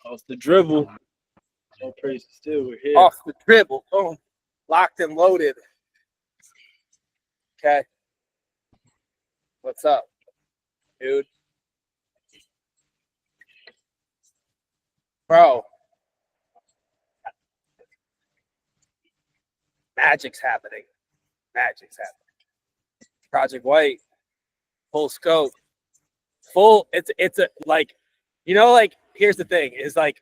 Off the dribble. All praises still. We're here. Off the dribble. Boom. Locked and loaded. Okay. What's up, dude? Bro. Magic's happening. Magic's happening. Project White. Full scope. Full. It's a like, you know, like, here's the thing is like,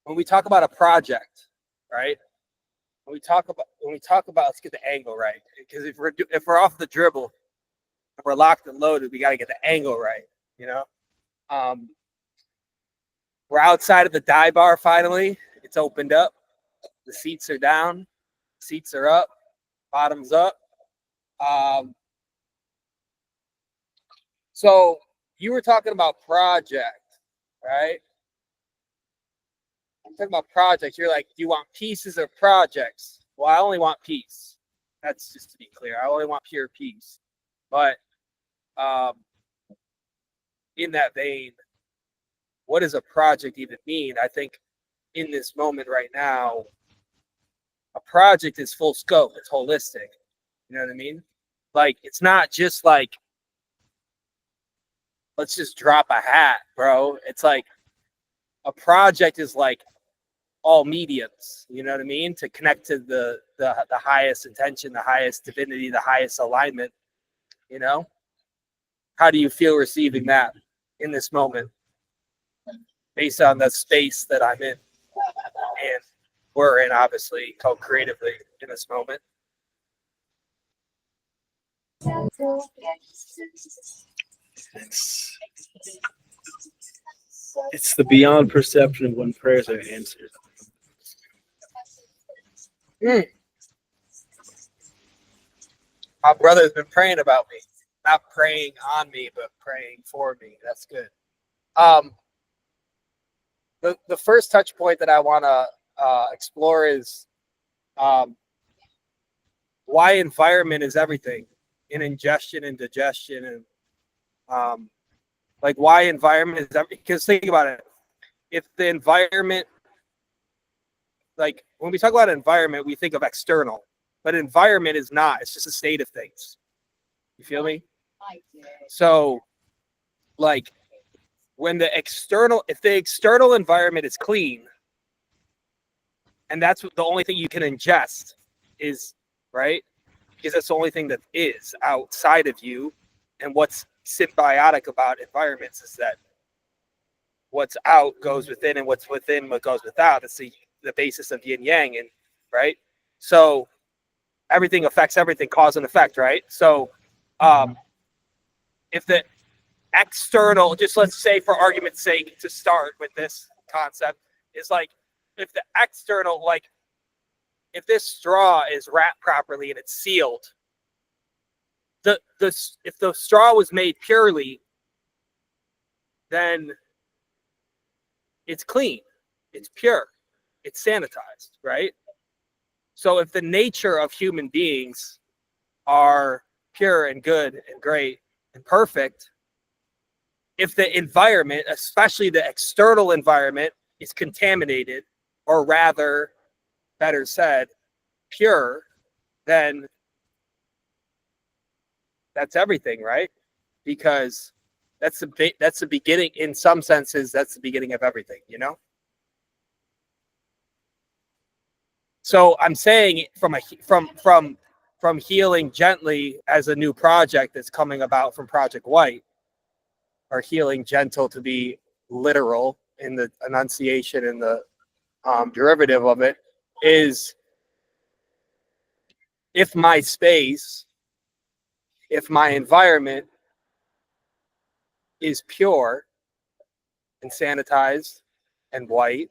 when we talk about a project, right? When we talk about, let's get the angle right. Because if we're off the dribble, if we're locked and loaded, we got to get the angle right, you know? We're outside of the dive bar finally. It's opened up. The seats are down. Seats are up. Bottoms up. So you were talking about project, right? I'm talking about projects. You're like, do you want pieces or projects? Well, I only want peace. That's just to be clear. I only want pure peace. But in that vein, what does a project even mean? I think in this moment right now, a project is full scope. It's holistic. You know what I mean? Like, it's not just like, let's just drop a hat, bro. It's like a project is like all mediums, you know what I mean? To connect to the highest intention, the highest divinity, the highest alignment, you know? How do you feel receiving that in this moment? Based on the space that I'm in. And we're in, obviously, co-creatively in this moment. It's the beyond perception of when prayers are answered. My brother's been praying about me. Not praying on me, but praying for me. That's good. The first touch point that I want to explore is why environment is everything in ingestion and digestion, and like why environment is everything. Because think about it, if the environment, like when we talk about environment, we think of external, but environment is not. It's just a state of things. You feel me? So, like, when the external, if the external environment is clean, and that's what the only thing you can ingest is, right? Because that's the only thing that is outside of you. And what's symbiotic about environments is that what's out goes within, and what's within what goes without. It's the basis of yin yang, and right. So everything affects everything, cause and effect, right? So if the external, just let's say for argument's sake, to start with this concept, is like, if the external, like if this straw is wrapped properly and it's sealed, if the straw was made purely, then it's clean, it's pure, it's sanitized, right? So if the nature of human beings are pure and good and great and perfect, if the environment, especially the external environment, is contaminated, or rather, better said, pure, then that's everything, right? Because that's the beginning. In some senses, that's the beginning of everything, you know. So I'm saying from healing gently as a new project that's coming about from Project White, or healing gentle to be literal in the enunciation and the derivative of it, is if my space, if my environment is pure and sanitized and white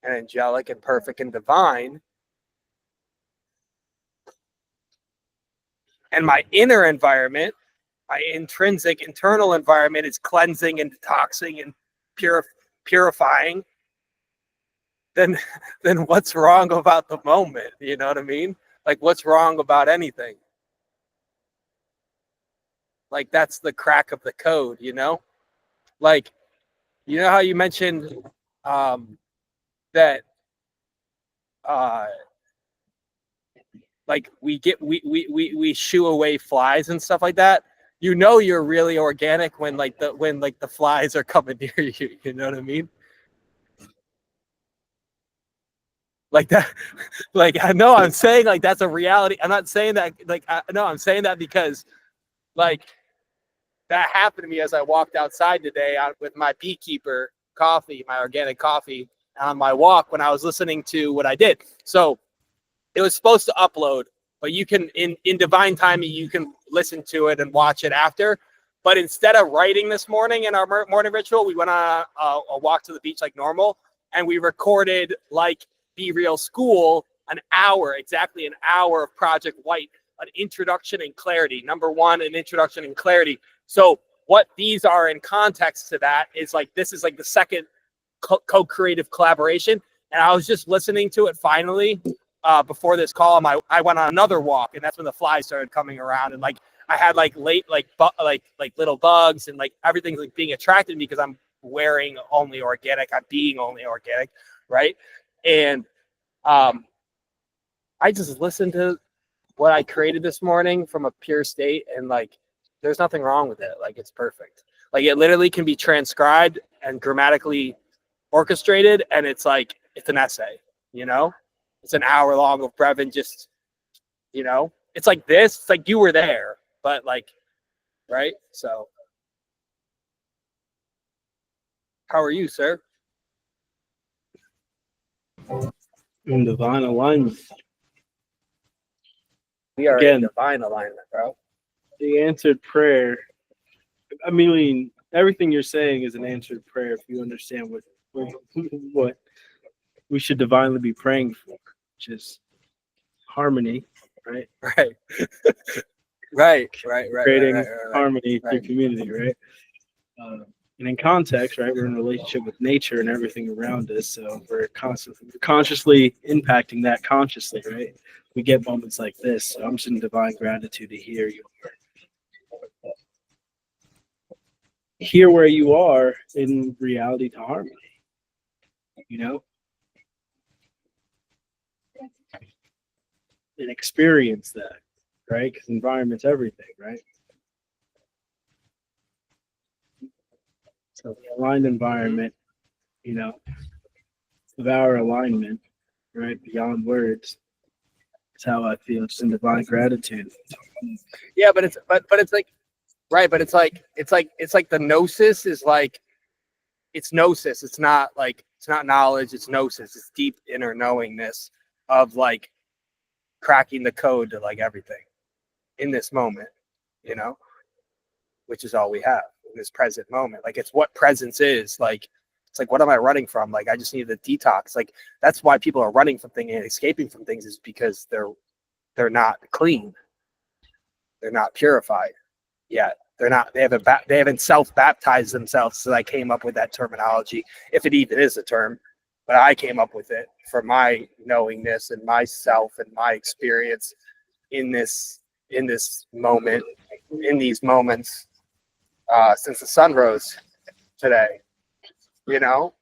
and angelic and perfect and divine, and my inner environment, my intrinsic internal environment, is cleansing and detoxing and purifying, then what's wrong about the moment? You know what I mean? Like, what's wrong about anything? Like, that's the crack of the code, you know? Like, You know how you mentioned that like we shoo away flies and stuff like that. You know you're really organic when the flies are coming near you. You know what I mean? Like that. Like I know I'm saying like that's a reality. I'm not saying that I'm saying that because like that happened to me as I walked outside today with my beekeeper coffee, my organic coffee, on my walk when I was listening to what I did. So it was supposed to upload, but you can in divine timing you can listen to it and watch it after. But instead of writing this morning in our morning ritual, we went on a walk to the beach like normal, and we recorded like Be Real School exactly an hour of Project White, an introduction and clarity. Number one, an introduction and clarity. So what these are in context to that is like this is like the second co-creative collaboration, and I was just listening to it finally before this call. I went on another walk, and that's when the flies started coming around, and like I had like little bugs, and like everything's like being attracted to me because I'm wearing only organic, I'm being only organic, right? And I just listened to what I created this morning from a pure state, and like there's nothing wrong with it. Like it's perfect. Like it literally can be transcribed and grammatically orchestrated, and it's like it's an essay, you know? It's an hour long of Brevin just, you know, it's like this, it's like you were there, but like, right? So how are you, sir? In divine alignment. We are Again, in divine alignment, bro. The answered prayer. I mean, everything you're saying is an answered prayer if you understand what we should divinely be praying for, which is harmony, right? Right. Creating harmony through community, right? And in context, right, we're in a relationship with nature and everything around us, so we're consciously impacting that consciously, right? We get moments like this, so I'm just in divine gratitude to hear where you are in reality to harmony, you know, and experience that, right? Because environment's everything, right? So the aligned environment, you know, of our alignment, right, beyond words, is how I feel. Just in divine gratitude. Yeah, but it's like right, but it's like the gnosis is like it's gnosis. It's not knowledge. It's gnosis. It's deep inner knowingness of like cracking the code to like everything in this moment, you know, which is all we have in this present moment. Like it's what presence is. Like it's like what am I running from? Like I just need the detox. Like that's why people are running from things and escaping from things is because they're not clean. They're not purified yet. They haven't self-baptized themselves. So I came up with that terminology, if it even is a term, but I came up with it for my knowingness and myself and my experience in this moment, in these moments, since the sun rose today, you know?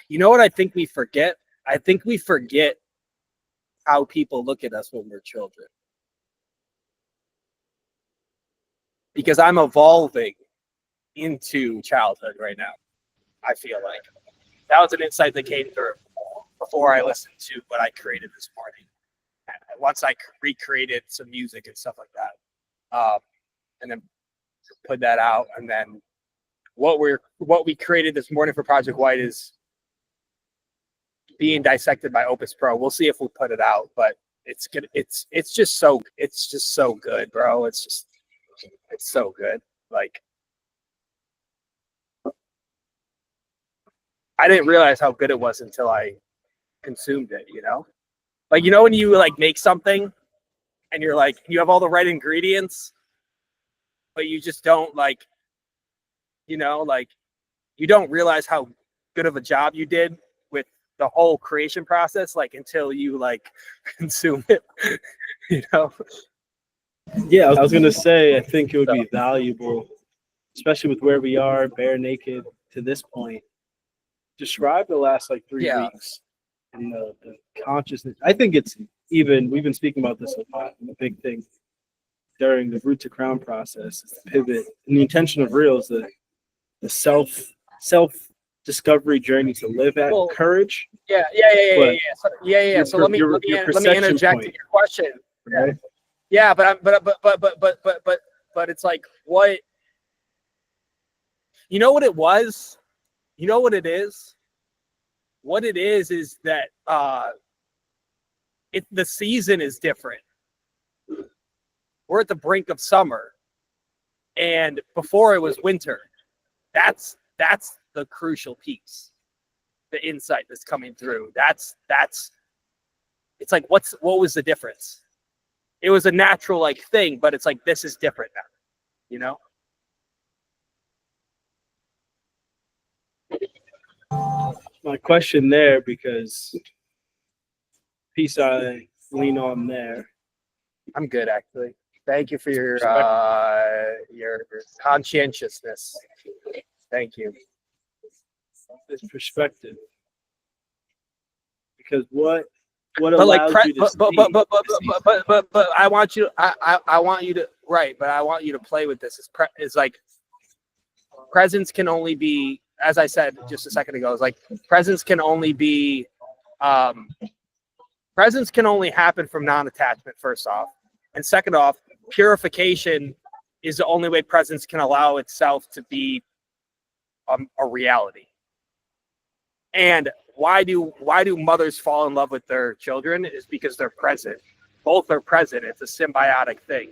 You know what I think we forget? I think we forget how people look at us when we're children. Because I'm evolving into childhood right now. I feel like that was an insight that came through before I listened to what I created this morning. Once I recreated some music and stuff like that, and then put that out, and then what we created this morning for Project White is being dissected by Opus Pro. We'll see if we put it out, but it's good. It's just so good, bro. It's so good. Like I didn't realize how good it was until I consumed it, you know? Like, you know, when you like make something and you're like, you have all the right ingredients, but you just don't like, you know, like you don't realize how good of a job you did with the whole creation process, like until you like consume it, you know? Yeah, I was gonna say I think it would be valuable, especially with where we are, bare naked to this point. Describe the last like 3 weeks and the consciousness. I think it's even we've been speaking about this a lot. And the big thing during the root to crown process is the pivot, and the intention of real is the self discovery journey to live at courage. Yeah. So let me interject in your question. Right? Yeah, but it's like what you know what it was? You know what it is? What it is that the season is different. We're at the brink of summer, and before it was winter. That's the crucial piece. The insight that's coming through. That's it's like what was the difference? It was a natural like thing, but it's like this is different now, you know? My question there, because piece I lean on there. I'm good actually. Thank you for your conscientiousness. Thank you. This perspective, because what allows you to but I want you I want you to right, but I want you to play with this. It's like presence can only be, as I said just a second ago, it's like presence can only be presence can only happen from non-attachment, first off, and second off, purification is the only way presence can allow itself to be a reality. And why do mothers fall in love with their children? Is because they're present. Both are present. It's a symbiotic thing.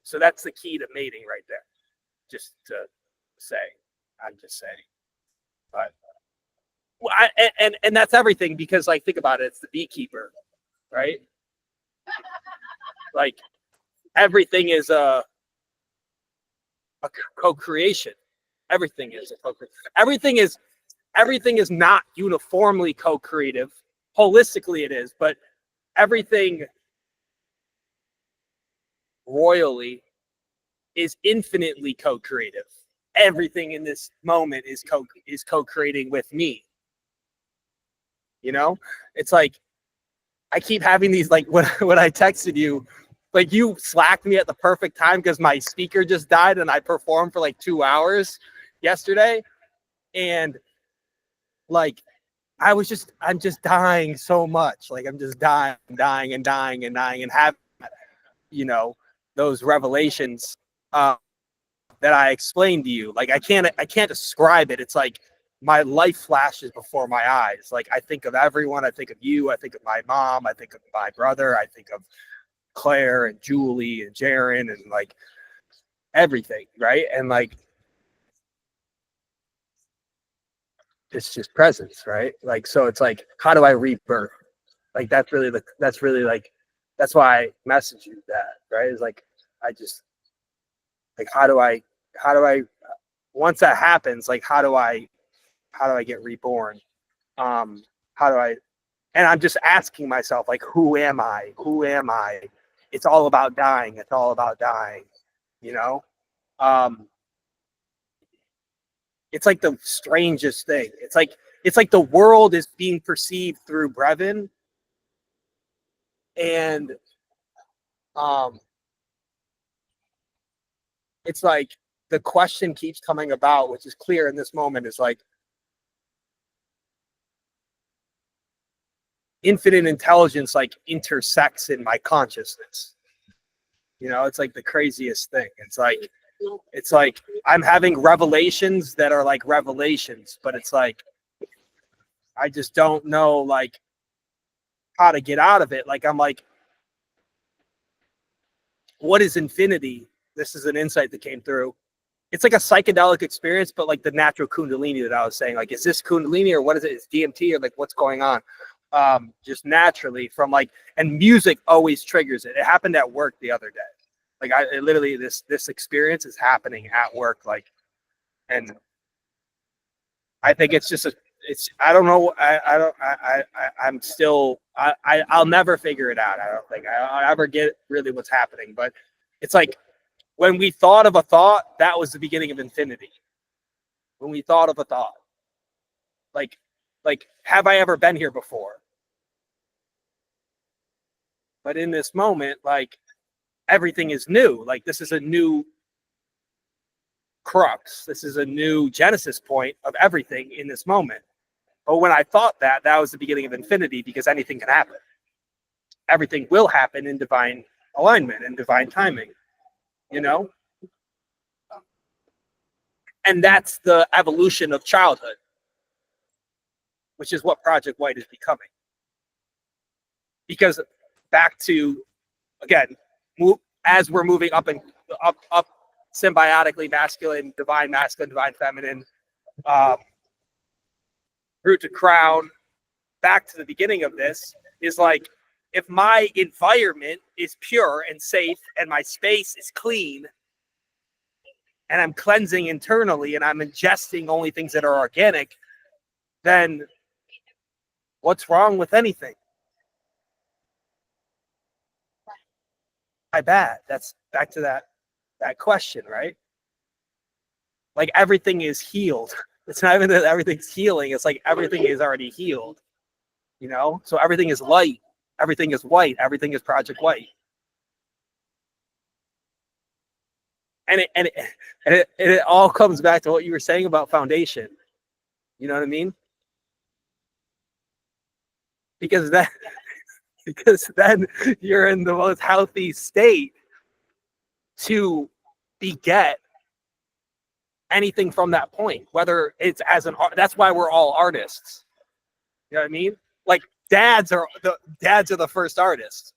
So that's the key to mating right there. Just to say, I'm just saying. But and that's everything, because like think about it, it's the beekeeper, right? Like everything is a co-creation. Everything is a co-creation. Everything is not uniformly co-creative. Holistically it is, but everything royally is infinitely co-creative. Everything in this moment is co-creating with me. You know? It's like I keep having these, like when I texted you, like you slacked me at the perfect time because my speaker just died and I performed for like 2 hours yesterday. And like I'm just dying so much. Like I'm just dying and have, you know, those revelations that I explained to you. Like I can't describe it. It's like my life flashes before my eyes. Like I think of everyone. I think of you. I think of my mom. I think of my brother. I think of Claire and Julie and Jaron and like everything, right? And like it's just presence, right? Like so it's like, how do I rebirth? Like that's really that's why I messaged you that, right? It's like I just like how do I once that happens, like how do I get reborn? How do I, and I'm just asking myself, like, who am I? It's all about dying. You know? It's like the strangest thing. It's like the world is being perceived through Brevin. And it's like the question keeps coming about, which is clear in this moment, is like infinite intelligence like intersects in my consciousness. You know, it's like the craziest thing. It's like I'm having revelations that are like revelations, but it's like I just don't know like how to get out of it. Like I'm like, what is infinity? This is an insight that came through. It's like a psychedelic experience, but like the natural Kundalini that I was saying, like, is this Kundalini or what is it? Is DMT or like what's going on? Just naturally from like, and music always triggers it. It happened at work the other day. Like literally this experience is happening at work. Like, and I think it's just I don't know. I'm still, I'll never figure it out. I don't think I'll ever get really what's happening, but It's like when we thought of a thought, that was the beginning of infinity. When we thought of a thought, like have I ever been here before? But in this moment, like everything is new. Like this is a new crux. This is a new genesis point of everything in this moment. But when I thought that, that was the beginning of infinity, because anything can happen. Everything will happen in divine alignment and divine timing, you know? And that's the evolution of childhood, which is what Project White is becoming. Because back to, again, as we're moving up and up symbiotically, masculine, divine feminine, root to crown, back to the beginning of this, is like, if my environment is pure and safe and my space is clean and I'm cleansing internally and I'm ingesting only things that are organic, then what's wrong with anything? I bet that's back to that question, right? Like everything is healed. It's not even that everything's healing. It's like everything is already healed, you know? So everything is light. Everything is white. Everything is Project White. And it all comes back to what you were saying about foundation. You know what I mean? Because then you're in the most healthy state to beget anything from that point, whether it's as an art. That's why we're all artists. You know what I mean? Like dads are the first artists.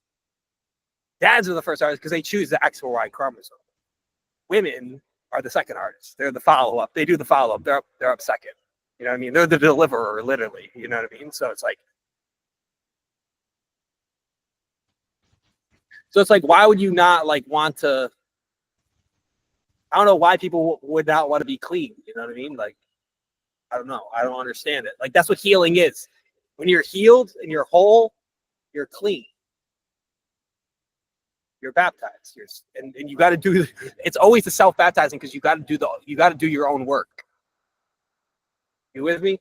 Dads are the first artists because they choose the X or Y chromosome. Women are the second artists. They're the follow-up. They do the follow-up. They're up second. You know what I mean? They're the deliverer, literally. You know what I mean? So it's like, why would you not like want to? I don't know why people would not want to be clean. You know what I mean? Like, I don't know. I don't understand it. Like, that's what healing is. When you're healed and you're whole, you're clean. You're baptized. And you got to do. It's always the self-baptizing because you got to do your own work. You with me?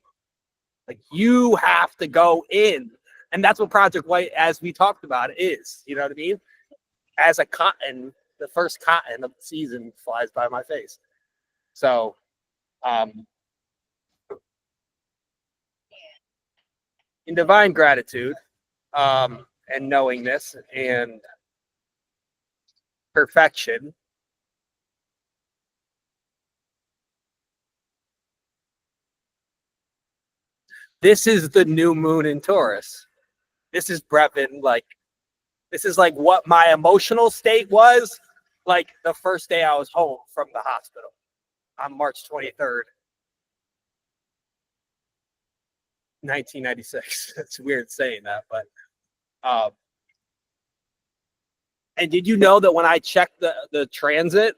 Like you have to go in, and that's what Project White, as we talked about, is. You know what I mean? As a cotton, the first cotton of the season flies by my face. So, in divine gratitude, and knowingness and perfection, this is the new moon in Taurus. This is Brevin, like, this is like what my emotional state was like the first day I was home from the hospital on March 23rd, 1996. It's weird saying that, but and did you know that when I checked the transit,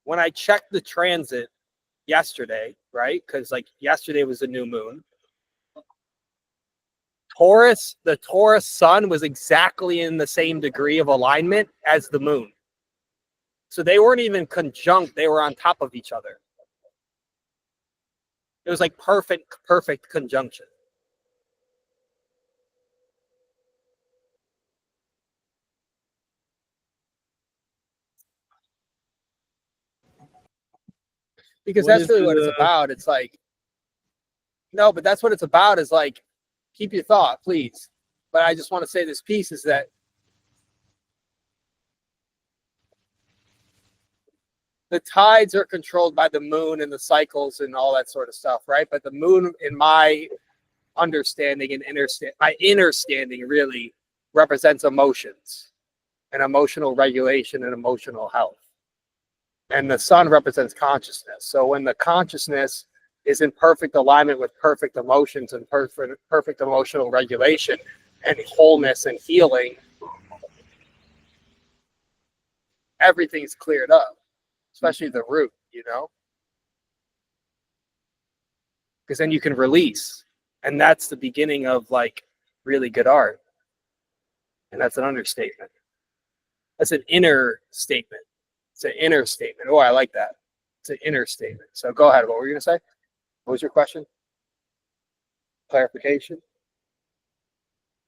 when I checked the transit yesterday, right? Because like yesterday was a new moon. The Taurus sun was exactly in the same degree of alignment as the moon. So they weren't even conjunct, they were on top of each other. It was like perfect conjunction. Because that's really what it's about. It's like, no, but that's what it's about, is like, keep your thought, please. But I just want to say this piece is that the tides are controlled by the moon and the cycles and all that sort of stuff, right? But the moon, in my understanding and my inner standing, really represents emotions and emotional regulation and emotional health. And the sun represents consciousness. So when the consciousness is in perfect alignment with perfect emotions and perfect emotional regulation and wholeness and healing, everything's cleared up, especially the root, you know? Because then you can release. And that's the beginning of like really good art. And that's an understatement. That's an inner statement. It's an inner statement. Oh, I like that. It's an inner statement. So go ahead. What were you going to say? What was your question? Clarification?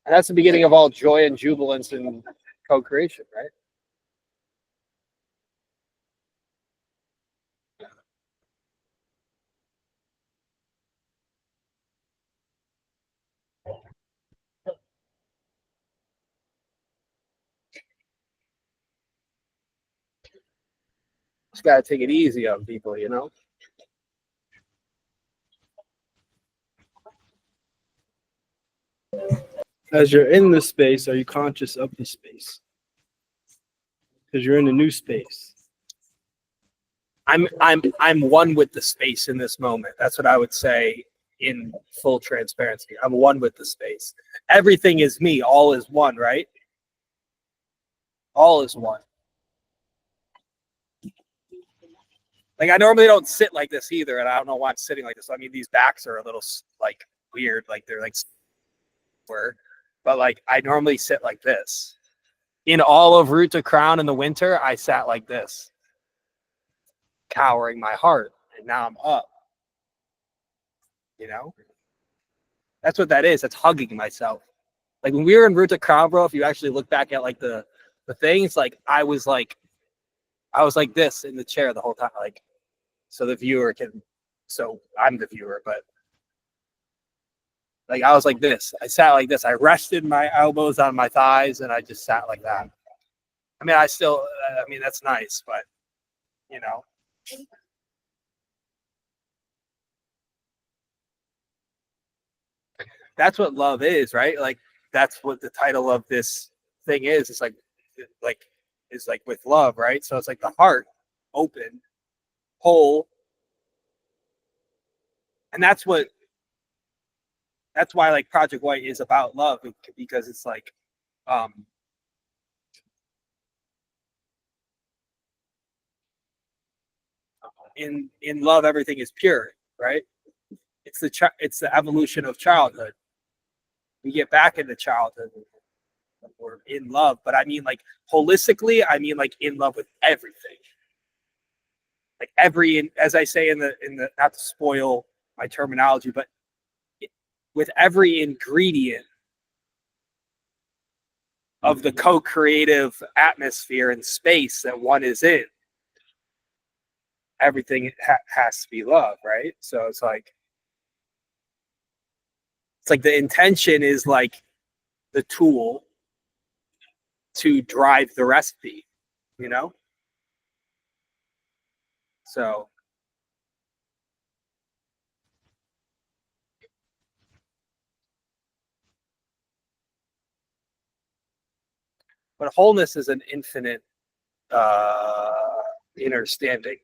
And that's the beginning of all joy and jubilance and co-creation, right? Just got to take it easy on people, you know? As you're in the space, are you conscious of the space? Because you're in a new space. I'm one with the space in this moment. That's what I would say in full transparency. I'm one with the space. Everything is me. All is one, right? All is one. Like I normally don't sit like this either, and I don't know why I'm sitting like this. I mean, these backs are a little like weird, like they're like square, but like I normally sit like this. In all of root to crown in the winter, I sat like this, cowering my heart, and now I'm up. You know, that's what that is. That's hugging myself. Like when we were in root to crown, bro. If you actually look back at like the things, like I was like this in the chair the whole time, like. So the viewer can, so I'm the viewer, but like I was like this. I sat like this. I rested my elbows on my thighs and I just sat like that. I mean, I mean, that's nice, but you know. That's what love is, right? Like that's what the title of this thing is. It's like with love, right? So it's like the heart open, whole. And that's why like Project White is about love, because it's like in love everything is pure, right? It's the evolution of childhood. We get back into childhood or in love, but I mean like holistically, I mean like in love with everything. Like as I say in the not to spoil my terminology, but with every ingredient of the co-creative atmosphere and space that one is in, everything has to be love, right? So it's like the intention is like the tool to drive the recipe, you know? So but wholeness is an infinite understanding.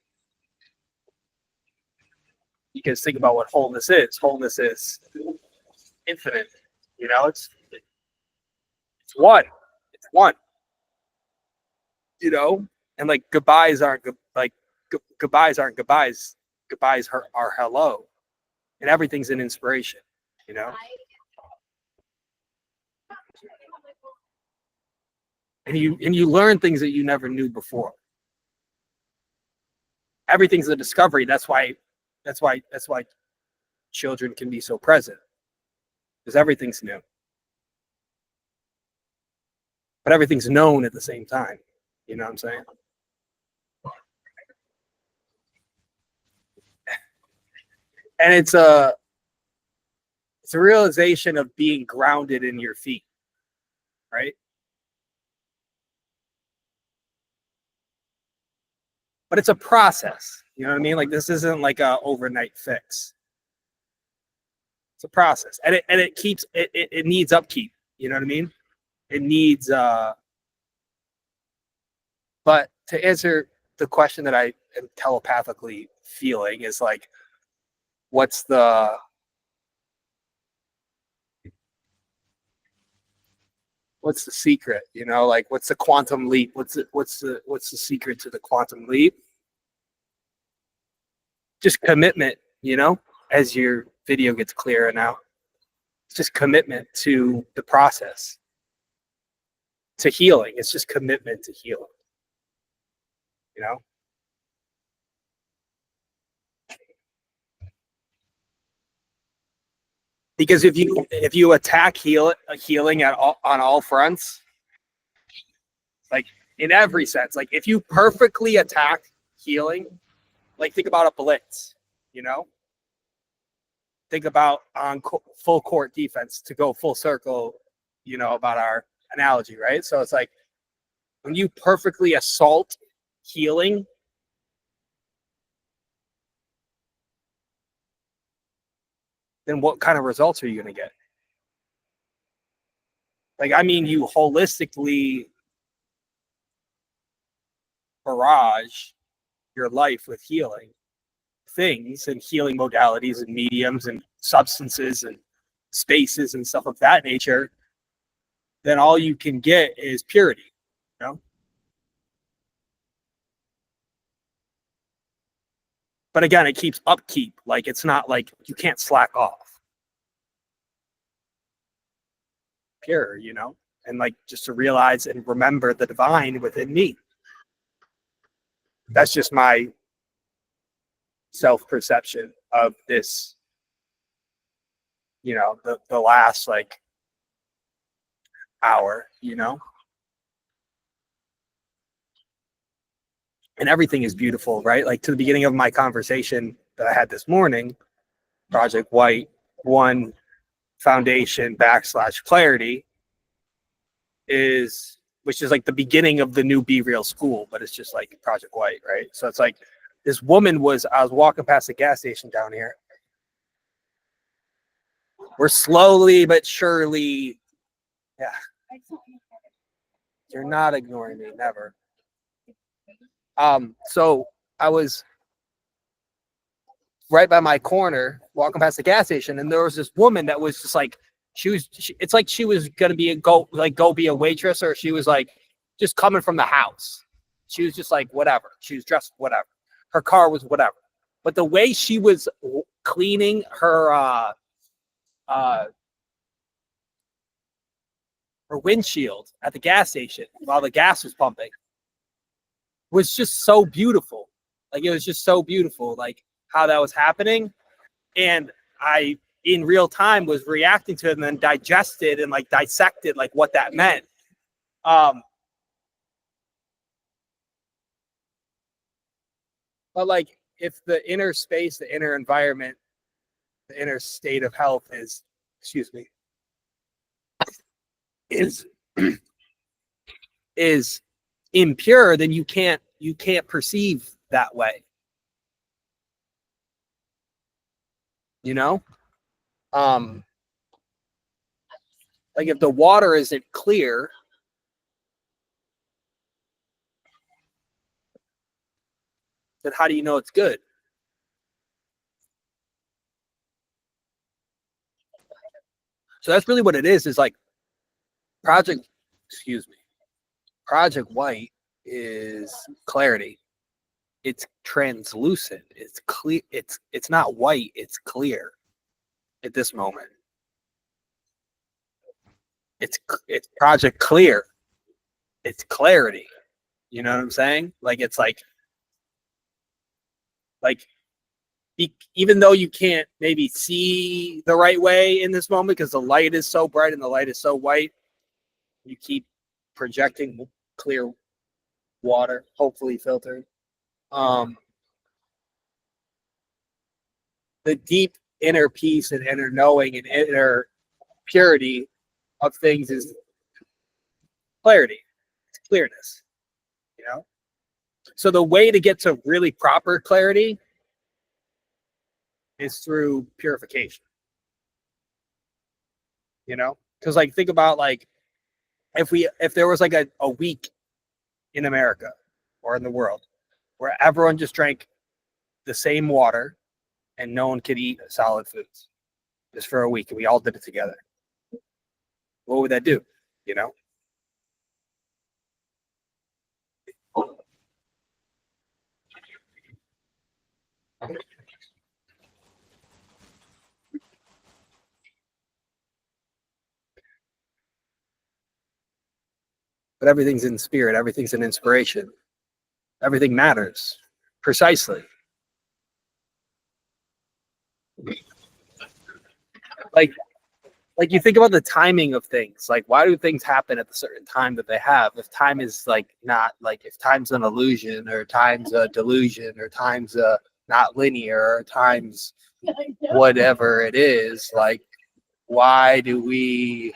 Because think about what wholeness is. Wholeness is infinite. You know, it's one. It's one. You know, and like goodbyes aren't goodbyes aren't goodbyes. Goodbyes are hello, and everything's an inspiration. You know, and you learn things that you never knew before. Everything's a discovery. That's why children can be so present, because everything's new, but everything's known at the same time. You know what I'm saying? And it's a realization of being grounded in your feet, right? But it's a process. You know what I mean? Like this isn't like a overnight fix. It's a process, and it keeps it needs upkeep. You know what I mean? It needs. But to answer the question that I am telepathically feeling is like, what's the secret? You know, like what's the quantum leap? What's the secret to the quantum leap? Just commitment, you know, as your video gets clearer now. It's just commitment to the process. to healing. It's just commitment to healing. You know? Because if you attack healing on all fronts, like in every sense, like if you perfectly attack healing, like think about a blitz, you know? Think about on full court defense, to go full circle, you know, about our analogy, right? So it's like when you perfectly assault healing, then what kind of results are you going to get? Like, I mean, you holistically barrage your life with healing things and healing modalities and mediums and substances and spaces and stuff of that nature, then all you can get is purity, you know? But again, it keeps upkeep. Like, it's not like you can't slack off. Pure, you know? And like just to realize and remember the divine within me. That's just my self-perception of this, you know, the last like hour, you know? And everything is beautiful, right? Like to the beginning of my conversation that I had this morning, Project White, one foundation / clarity is, which is like the beginning of the new Be Real school, but it's just like Project White, right? So it's like this woman I was walking past the gas station down here. We're slowly but surely, yeah. You're not ignoring me, never. So I was right by my corner walking past the gas station, and there was this woman that was just like, it's like she was gonna go be a waitress, or she was like just coming from the house. She was just like whatever. She was dressed whatever. Her car was whatever. But the way she was cleaning her windshield at the gas station while the gas was pumping was just so beautiful. Like it was just so beautiful, like how that was happening. And I, in real time, was reacting to it and then digested and like dissected like what that meant. But like if the inner space, the inner environment, the inner state of health is, is impure, then you can't perceive that way. You know? Like if the water isn't clear, then how do you know it's good? So that's really what it is like Project White is clarity. It's translucent. It's clear. It's not white. It's clear at this moment. It's Project Clear. It's clarity. You know what I'm saying? Like it's like even though you can't maybe see the right way in this moment because the light is so bright and the light is so white, you keep projecting clear water, hopefully filtered. The deep inner peace and inner knowing and inner purity of things is clarity. It's clearness, you know? So the way to get to really proper clarity is through purification, you know? Because like think about like if there was like a week in America or in the world where everyone just drank the same water and no one could eat solid foods just for a week and we all did it together, what would that do? You know? but everything's in spirit. Everything's an inspiration. Everything matters. Precisely. Like you think about the timing of things. Like, why do things happen at the certain time that they have? If time is like not like, if time's an illusion, or time's a delusion, or time's not linear, or time's whatever it is, like, why do we?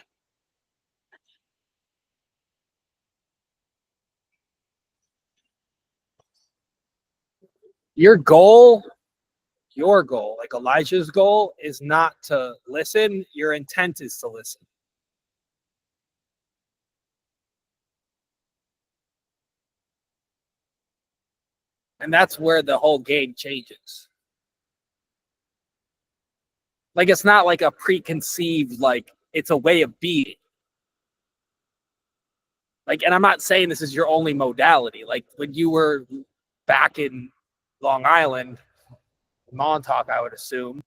Your goal, like Elijah's goal, is not to listen. Your intent is to listen. And that's where the whole game changes. Like, it's not like a preconceived, like, it's a way of being. Like, and I'm not saying this is your only modality. Like, when you were back in Long Island, Montauk, I would assume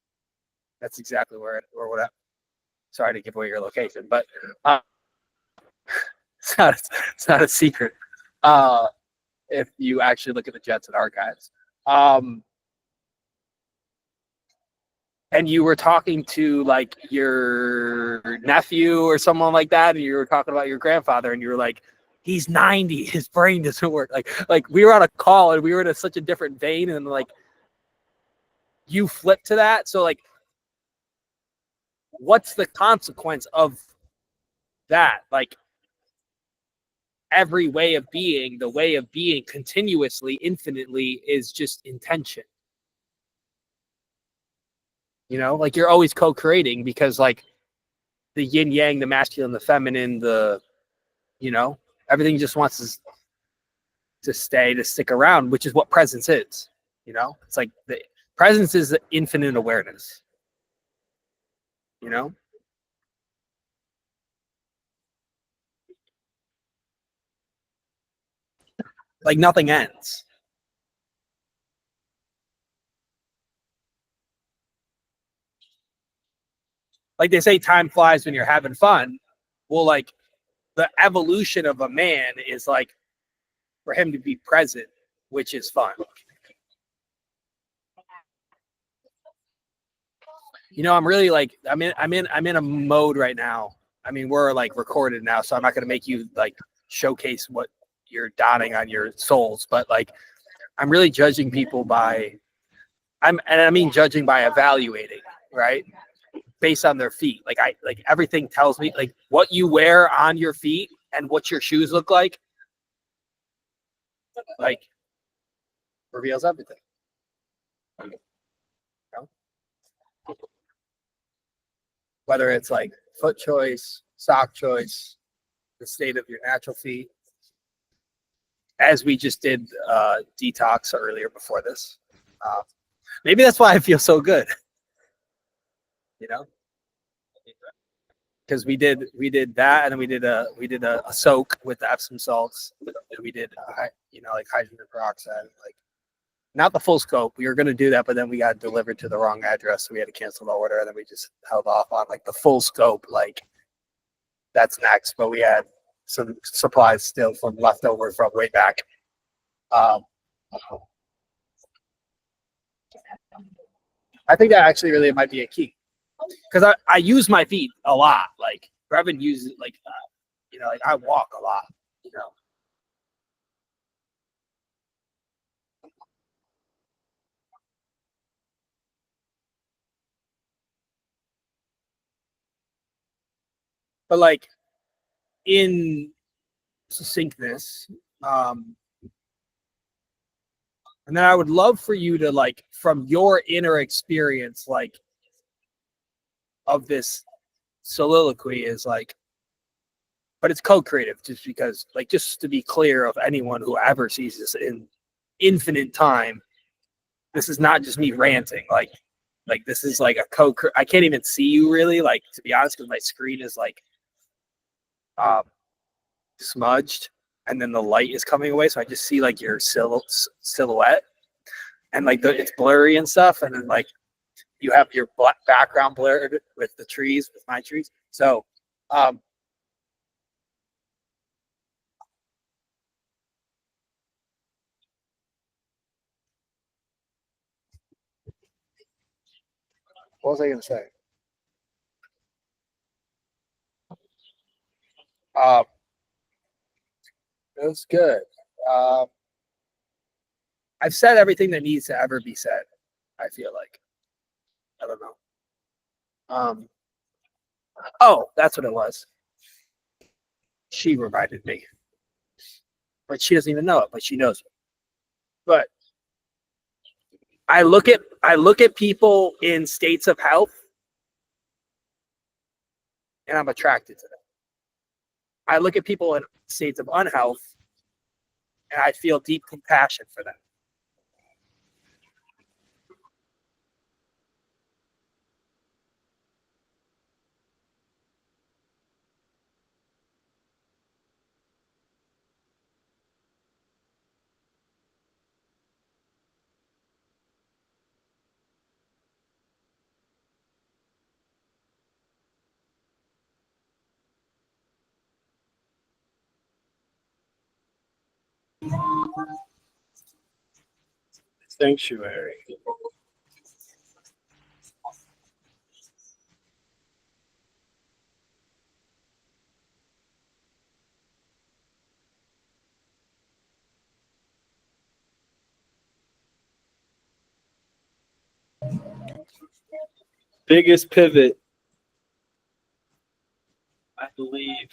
that's exactly where it, or whatever. Sorry to give away your location, but it's not a secret. If you actually look at the Jetson archives. And you were talking to like your nephew or someone like that, and you were talking about your grandfather, and you were like, he's 90, his brain doesn't work. Like we were on a call and we were in such a different vein, and like you flipped to that. So like, what's the consequence of that? Like, every way of being, the way of being continuously, infinitely, is just intention. You know, like you're always co-creating, because like the yin yang, the masculine, the feminine, the, you know, everything just wants to stick around, which is what presence is. You know, it's like the presence is the infinite awareness. You know, like nothing ends. Like they say, time flies when you're having fun. Well, like the evolution of a man is like for him to be present, which is fun. You know, I'm really like, I'm in a mode right now. I mean, we're like recorded now, so I'm not going to make you like showcase what you're dotting on your souls, but like, I'm really judging people by, judging by evaluating, right? Based on their feet. Like everything tells me, like what you wear on your feet and what your shoes look like reveals everything. You know? Whether it's like foot choice, sock choice, the state of your natural feet. As we just did detox earlier before this. Maybe that's why I feel so good. You know? Because we did that, and then we did a soak with the Epsom salts, and we did like hydrogen peroxide, like not the full scope. We were going to do that, but then we got delivered to the wrong address, so we had to cancel the order, and then we just held off on like the full scope. Like that's next, but we had some supplies still from leftover from way back. I think that actually really might be a key. Because I use my feet a lot. Like Brevin uses like like I walk a lot, you know. But like in succinctness, and then I would love for you to like from your inner experience, like of this soliloquy is like, but it's co-creative, just because like, just to be clear of anyone who ever sees this in infinite time, this is not just me ranting. Like this is like a I can't even see you really, like, to be honest, because my screen is like smudged, and then the light is coming away, so I just see like your silhouette, and like it's blurry and stuff, and then like you have your black background blurred with the trees, with my trees. So What was I going to say? It was good. I've said everything that needs to ever be said. I feel like. I don't know. Oh, that's what it was. She reminded me, but she doesn't even know it, but she knows it. But I look at people in states of health, and I'm attracted to them. I look at people in states of unhealth, and I feel deep compassion for them. Sanctuary. Biggest pivot, I believe,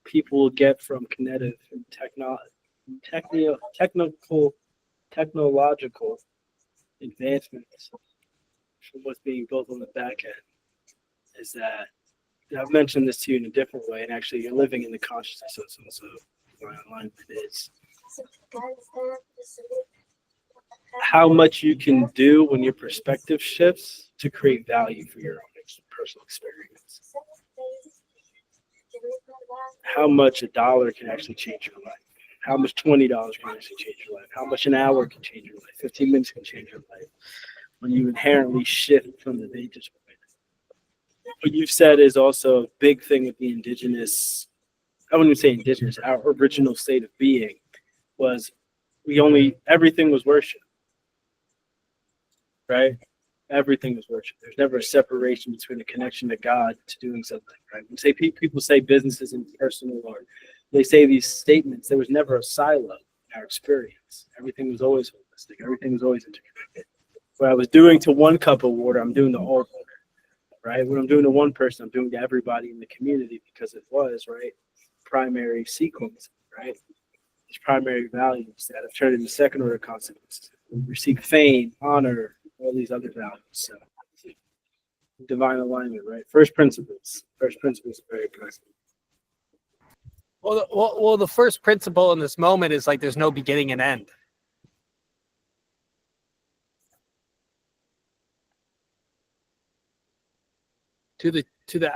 people will get from kinetic and technological advancements from what's being built on the back end is that I've mentioned this to you in a different way, and actually you're living in the consciousness, so it's also my alignment is how much you can do when your perspective shifts to create value for your own personal experience. How much $1 can actually change your life. How much $20 can actually change your life. How much an hour can change your life. 15 minutes can change your life. When you inherently shift from the vantage point. What you've said is also a big thing with the indigenous, I wouldn't even say indigenous, our original state of being was everything was worship. Right? Everything is worship. There's never a separation between a connection to God to doing something, right? When people say business isn't personal, or they say these statements, there was never a silo in our experience. Everything was always holistic. Everything was always interconnected. What I was doing to one cup of water, I'm doing to all water, right? What I'm doing to one person, I'm doing to everybody in the community because it was, right, primary sequence, right? These primary values that have turned into second order consequences. We seek fame, honor, all these other values. So divine alignment, right? First principles. First principles are very present. Well, the first principle in this moment is like there's no beginning and end. To the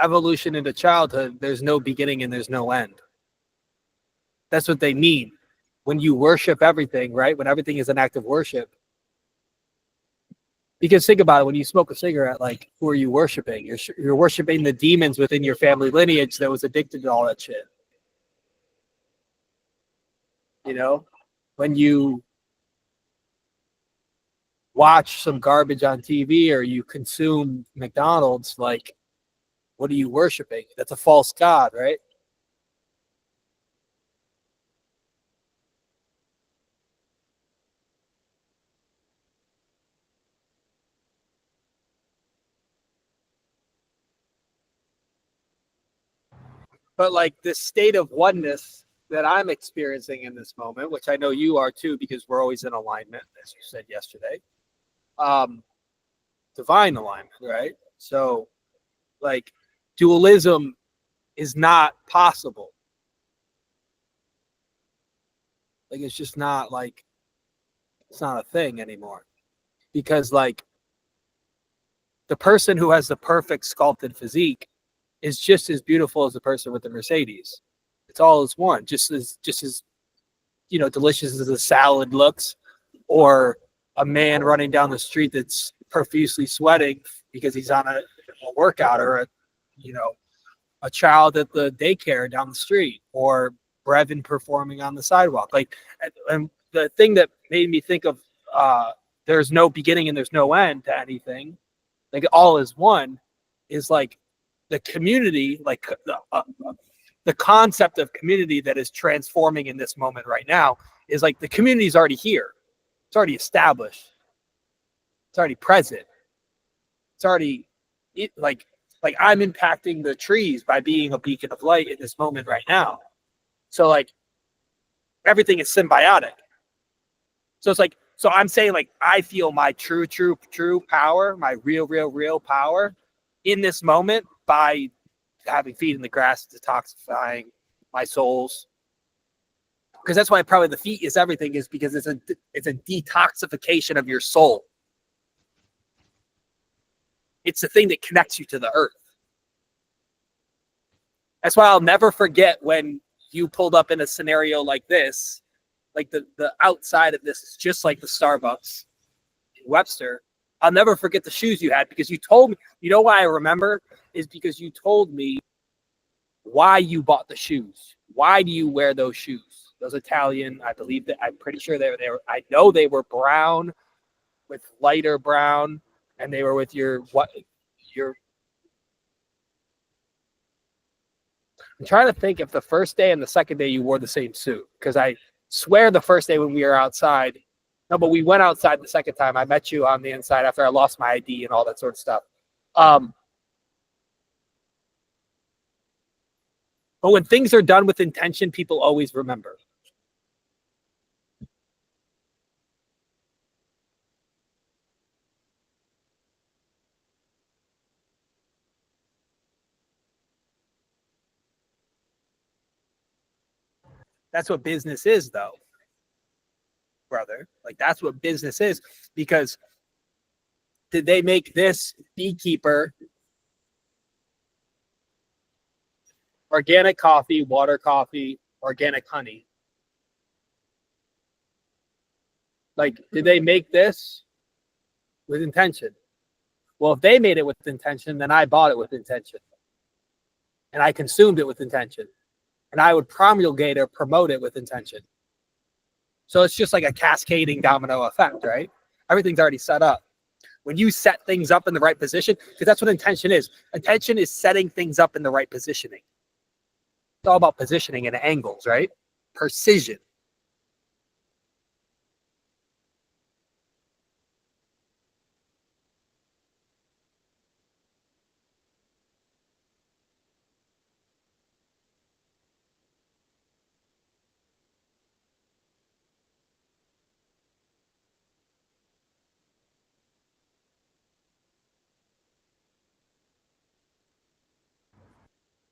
evolution into childhood, there's no beginning and there's no end. That's what they mean. When you worship everything, right? When everything is an act of worship. Because think about it, when you smoke a cigarette, like, who are you worshiping? You're worshiping the demons within your family lineage that was addicted to all that shit. You know, when you watch some garbage on TV or you consume McDonald's, like, what are you worshiping? That's a false god, right? But like this state of oneness that I'm experiencing in this moment, which I know you are too, because we're always in alignment, as you said yesterday. Divine alignment, right? So like dualism is not possible. Like it's just not like, it's not a thing anymore. Because like the person who has the perfect sculpted physique is just as beautiful as the person with the Mercedes. It's all as one, just as you know, delicious as a salad looks, or a man running down the street that's profusely sweating because he's on a workout, or a child at the daycare down the street, or Brevin performing on the sidewalk. Like, and the thing that made me think of there's no beginning and there's no end to anything like all is one, is like the community, like the concept of community that is transforming in this moment right now is like the community is already here. It's already established. It's already present. It's already like I'm impacting the trees by being a beacon of light in this moment right now. So like everything is symbiotic. So it's like, so I'm saying like I feel my true power, my real power in this moment by having feet in the grass, detoxifying my souls. Because that's why probably the feet is everything, is because it's a detoxification of your soul. It's the thing that connects you to the earth. That's why I'll never forget when you pulled up in a scenario like this, like the outside of this is just like the Starbucks in Webster. I'll never forget the shoes you had, because you told me, you know why I remember is because you told me why you bought the shoes. Why do you wear those shoes? Those Italian, I believe that, I'm pretty sure they were, I know they were brown with lighter brown, and they were with your I'm trying to think if the first day and the second day you wore the same suit, because I swear the first day when we were outside, no, but we went outside the second time. I met you on the inside after I lost my ID and all that sort of stuff. But when things are done with intention, people always remember. That's what business is, though, brother. Like, that's what business is. Because did they make this beekeeper organic coffee, water coffee, organic honey? Like, did they make this with intention? Well, if they made it with intention, then I bought it with intention. And I consumed it with intention. And I would promulgate or promote it with intention. So it's just like a cascading domino effect, right? Everything's already set up. When you set things up in the right position, because that's what intention is. Intention is setting things up in the right positioning. It's all about positioning and angles, right? Precision.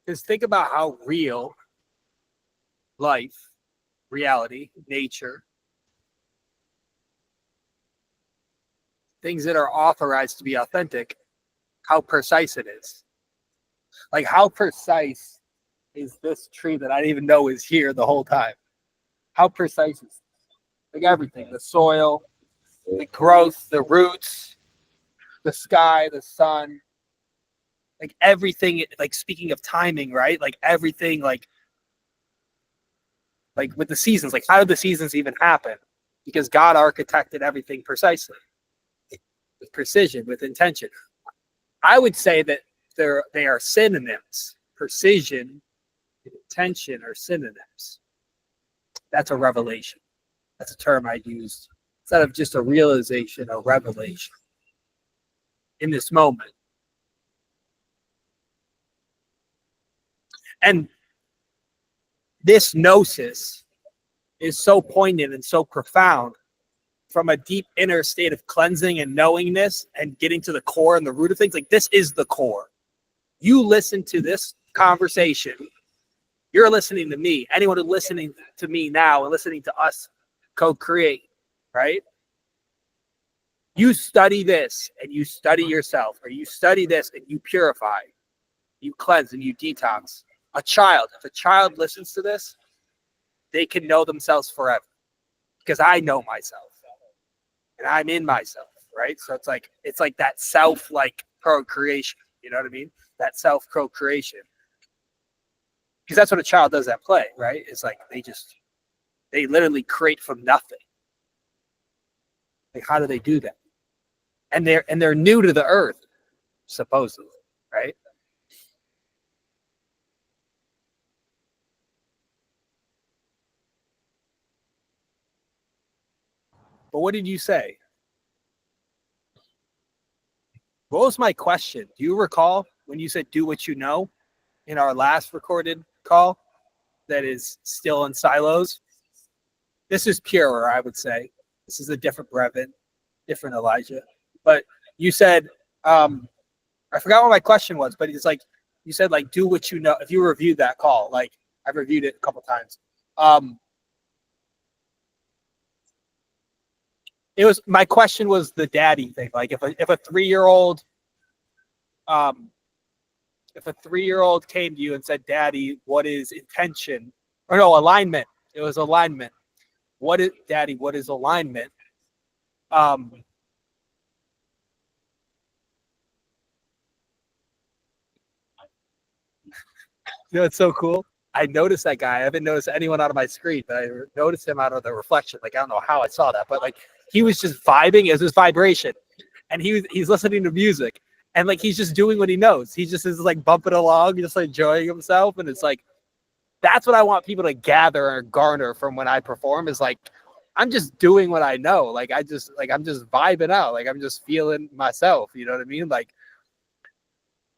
Because think about how real life, reality, nature, things that are authorized to be authentic, how precise it is. Like, how precise is this tree that I didn't even know is here the whole time? How precise is it? Like everything, the soil, the growth, the roots, the sky, the sun, like everything, like speaking of timing, right? Like everything, like with the seasons, like how did the seasons even happen? Because God architected everything precisely, with precision, with intention. I would say that they are synonyms. Precision and intention are synonyms. That's a revelation. That's a term I used instead of just a realization, a revelation in this moment. And this gnosis is so poignant and so profound from a deep inner state of cleansing and knowingness and getting to the core and the root of things. Like, this is the core. You listen to this conversation, you're listening to me. Anyone who's listening to me now and listening to us co-create, right? You study this and you study yourself, or you study this and you purify, you cleanse and you detox. If a child listens to this, they can know themselves forever, because I know myself and I'm in myself, right? So it's like that self, like procreation, you know what I mean? That self procreation, because that's what a child does at play, right? It's like they literally create from nothing. Like, how do they do that? And they're new to the earth. supposedly, right? But what did you say? What was my question? Do you recall when you said do what you know in our last recorded call that is still in silos? This is purer, I would say. This is a different Brevin, different Elijah. But you said, I forgot what my question was, but it's like, you said, like, do what you know. If you reviewed that call, like, I've reviewed it a couple times. It was, my question was the daddy thing. Like, if a 3-year-old, if a 3-year-old came to you and said, Daddy, what is intention? Or no, alignment. It was alignment. What is, Daddy, what is alignment? You know, it's so cool. I noticed that guy. I haven't noticed anyone out of my screen, but I noticed him out of the reflection. Like, I don't know how I saw that, but like, he was just vibing. It was his vibration. And he's listening to music. And like, he's just doing what he knows. He just is like bumping along, just like enjoying himself. And it's like, that's what I want people to gather or garner from when I perform, is like, I'm just doing what I know. Like, I'm just vibing out. Like, I'm just feeling myself. You know what I mean? Like,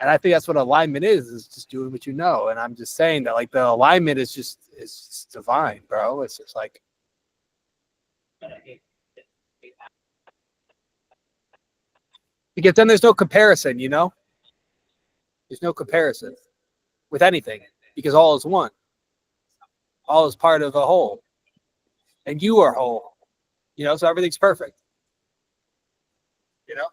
and I think that's what alignment is just doing what you know. And I'm just saying that, like, the alignment is just divine, bro. It's just like, because then there's no comparison, you know? There's no comparison with anything, because all is one. All is part of a whole. And you are whole. You know, so everything's perfect. You know?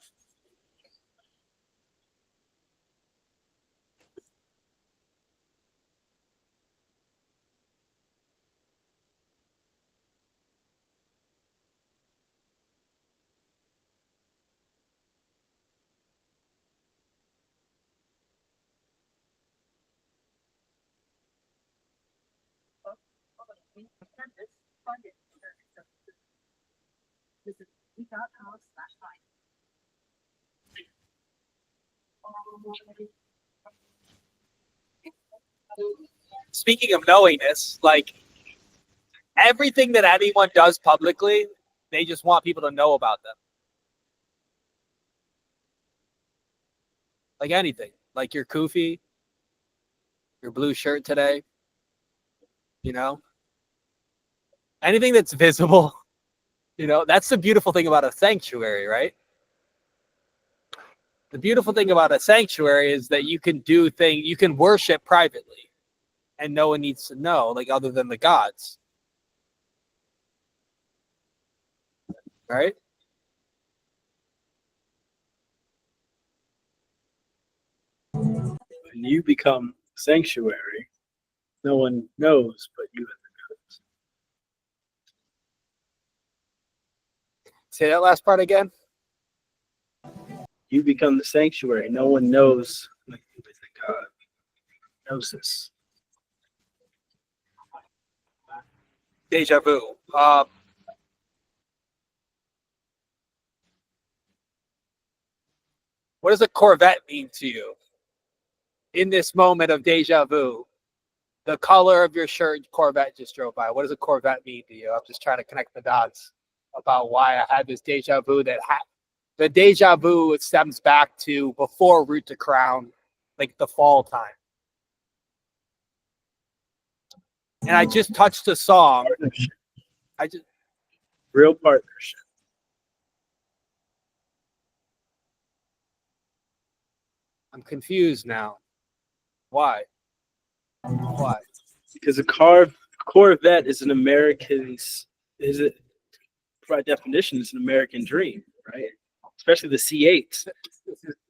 Speaking of knowingness, like, everything that anyone does publicly, they just want people to know about them. Like anything. Like your kufi, your blue shirt today, you know? Anything that's visible, you know? That's the beautiful thing about a sanctuary, right? The beautiful thing about a sanctuary is that you can do things, you can worship privately, and no one needs to know, like, other than the gods. Right? When you become sanctuary, no one knows but you. Say that last part again. You become the sanctuary. No one knows like God knows this. Deja vu. What does a Corvette mean to you in this moment of deja vu? The color of your shirt, Corvette just drove by. What does a Corvette mean to you? I'm just trying to connect the dots about why I had this deja vu. The deja vu, it stems back to before Root to Crown, like the fall time. And I just touched a song. Real partnership. I'm confused now. Why? Why? Because a Corvette is an American's, is it by definition, is an American dream, right? Especially the C8s.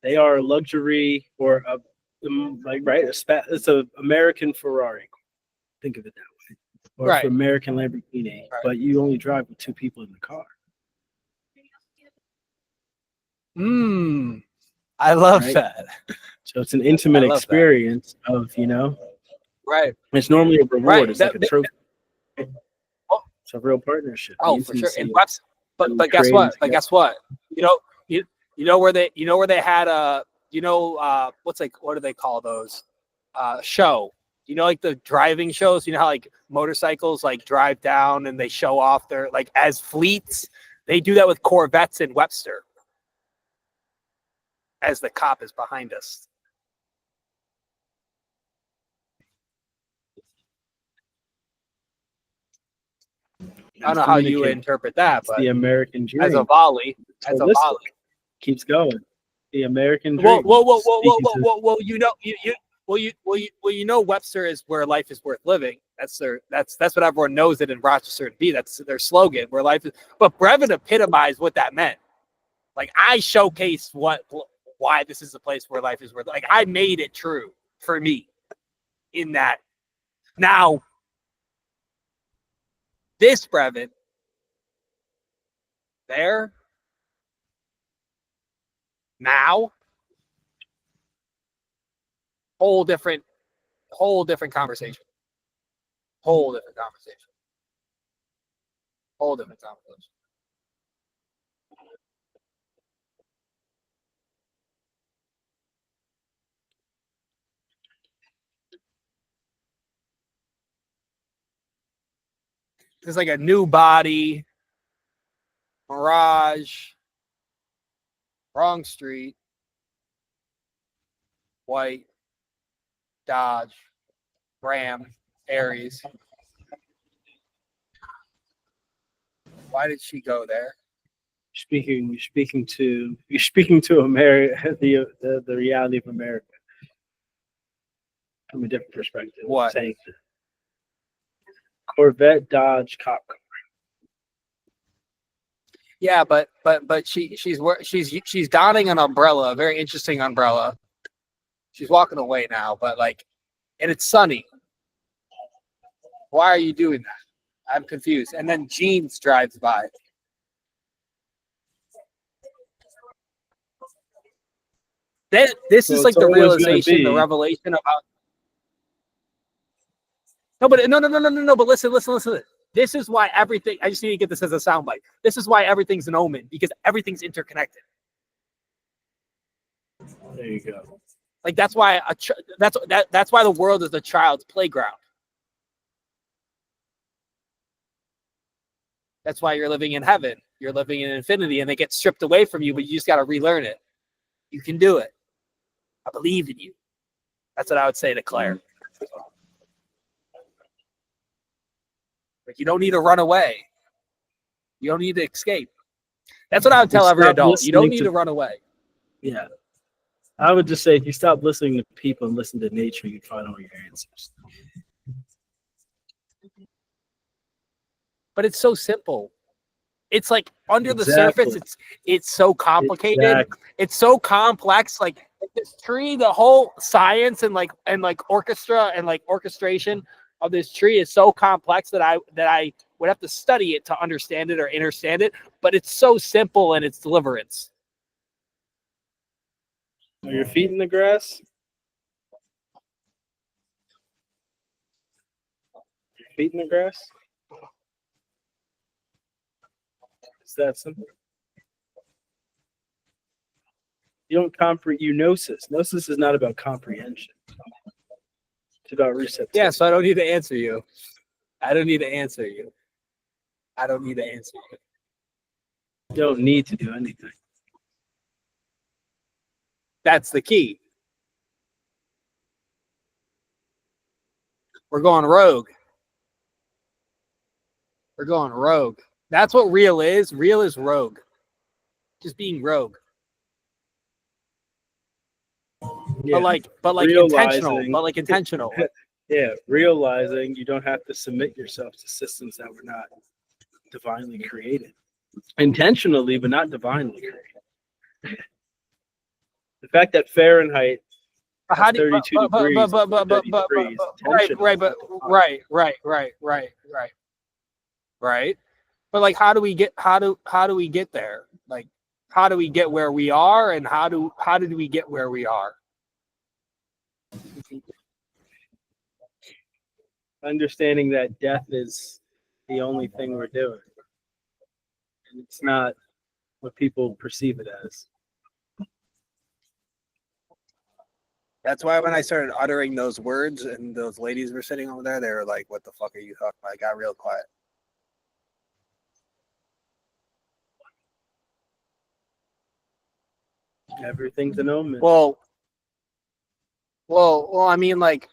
They are a luxury or a like, right? It's an American Ferrari. Think of it that way. Or Right. American Lamborghini, Right. but you only drive with 2 people in the car. I love Right? that. So it's an intimate love experience of, you know, Right. it's normally a reward. Right. It's like a trophy. It's a real partnership. Oh, The for sure. intimacy And of but guess creating what? But together. guess what? You know where they had what do they call those? Show. Like the driving shows, how like motorcycles like drive down and they show off their like as fleets. They do that with Corvettes in Webster. As the cop is behind us. I don't know how you interpret that, but the American dream. As a volley. Keeps going. The American dream. Well, Webster is where life is worth living. That's what everyone knows it in Rochester to be. That's their slogan, where life is. But Brevin epitomized what that meant. Like I showcased why this is a place where life is worth. Like I made it true for me. In that, now this Brevin there now whole different conversation. Whole different conversation. There's like a new body, Mirage, wrong street, white, Dodge, Ram, Aries. Why did she go there? You're speaking to America, the reality of America from a different perspective. What? Saying Corvette, Dodge, cop car. Yeah, but she's donning an umbrella, a very interesting umbrella. She's walking away now, but and it's sunny. Why are you doing that? I'm confused. And then Jeans drives by. This is like the realization, the revelation about. No, but listen. This is why everything. I just need to get this as a soundbite. This is why everything's an omen, because everything's interconnected. There you go. Like that's why that's why the world is a child's playground. That's why you're living in heaven. You're living in infinity, and they get stripped away from you, but you just got to relearn it. You can do it. I believe in you. That's what I would say to Claire. Like you don't need to run away. You don't need to escape. That's what I would tell every adult. You don't need to run away. Yeah. I would just say if you stop listening to people and listen to nature, you find all your answers. But it's so simple. It's like under the surface, it's so complicated. Exactly. It's so complex. Like this tree, the whole science and orchestra and orchestration of this tree is so complex that I would have to study it to understand it or understand it. But it's so simple in its deliverance. Are your feet in the grass? Your feet in the grass? Is that simple? You don't comprehend. Gnosis. Gnosis is not about comprehension. It's about receptivity. Yeah, so I don't need to answer you. You don't need to do anything. That's the key. We're going rogue. That's what real is. Real is rogue. Just being rogue. Yeah, but intentional. Yeah, realizing you don't have to submit yourself to systems that were not divinely created. Intentionally, but not divinely created. The fact that Fahrenheit has 32 degrees. Right. But how do we get there? Like, how do we get where we are, and how did we get where we are? Understanding that death is the only thing we're doing, and it's not what people perceive it as. That's why when I started uttering those words and those ladies were sitting over there, they were like, "What the fuck are you talking about?" I got real quiet. Everything's an omen. Well, I mean, like,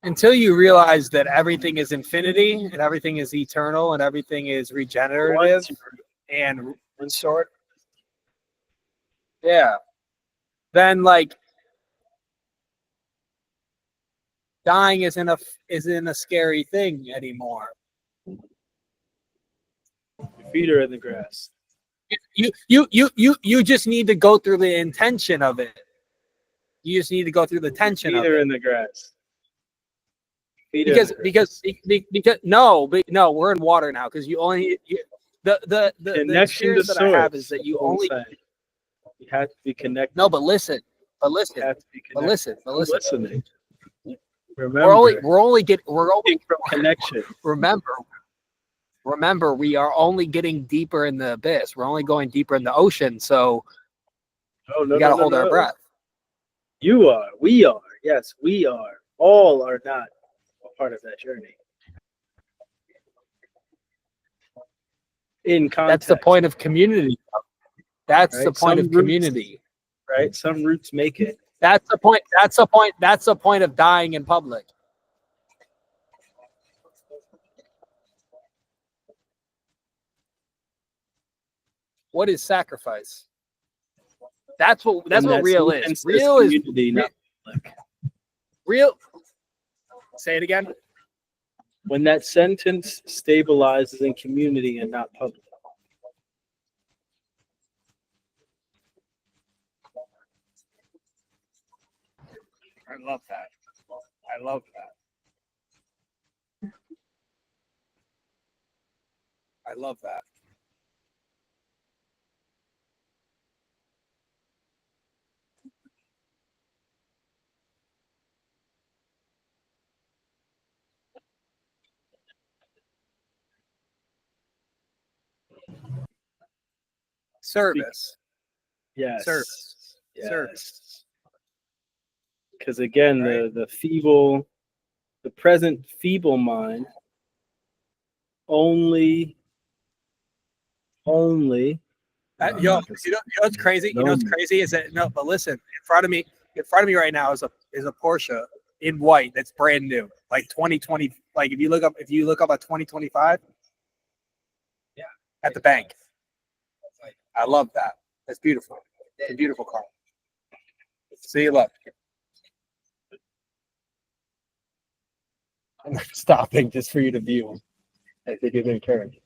until you realize that everything is infinity and everything is eternal and everything is regenerative and restored, yeah, then like dying isn't a scary thing anymore. Your feet are in the grass. You just need to go through the intention of it. You just need to go through the tension of Feet are it. in the grass. Because no, we're in water now because you only the connection experience to that I have source, is that you only you have to be connected. no, but listen, You have to be but connected. listen. Listening. Remember, We're only from connection. Remember, we are only getting deeper in the abyss. We're only going deeper in the ocean, so we gotta hold our breath. You are. We are. Yes, we are. All are not a part of that journey. In context. That's the point of community. That's right? the point of community. Right? Some roots make it. That's the point. That's the point. That's the point of dying in public. What is sacrifice? That's what real is. Real is real. Say it again. When that sentence stabilizes in community and not public. I love that. I love that. I love that. Service. Yes. Service. Yes. Service. Because again, right? the present feeble mind only you know what's crazy? You know what's crazy is that no, but listen, in front of me right now is a Porsche in white that's brand new, like 2020. Like if you look up a 2025, yeah, at the bank. I love that. That's beautiful. It's a beautiful car. See you left. I'm not stopping just for you to view. I think you're going to carry.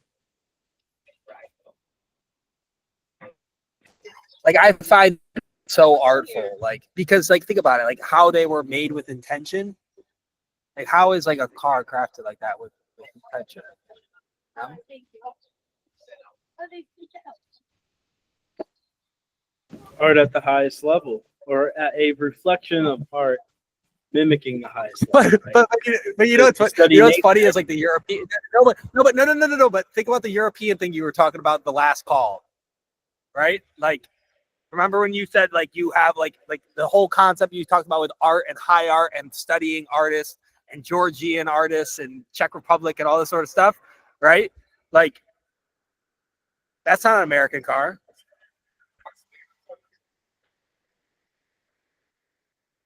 Like I find it so artful, like because like think about it, like how they were made with intention. Like how is like a car crafted like that with intention? art at the highest level, or at a reflection of art mimicking the highest level. But you know what's funny is like the European. No. But think about the European thing you were talking about the last call, right? Like, remember when you said like you have like the whole concept you talked about with art and high art and studying artists and Georgian artists and Czech Republic and all this sort of stuff, right? Like, that's not an American car.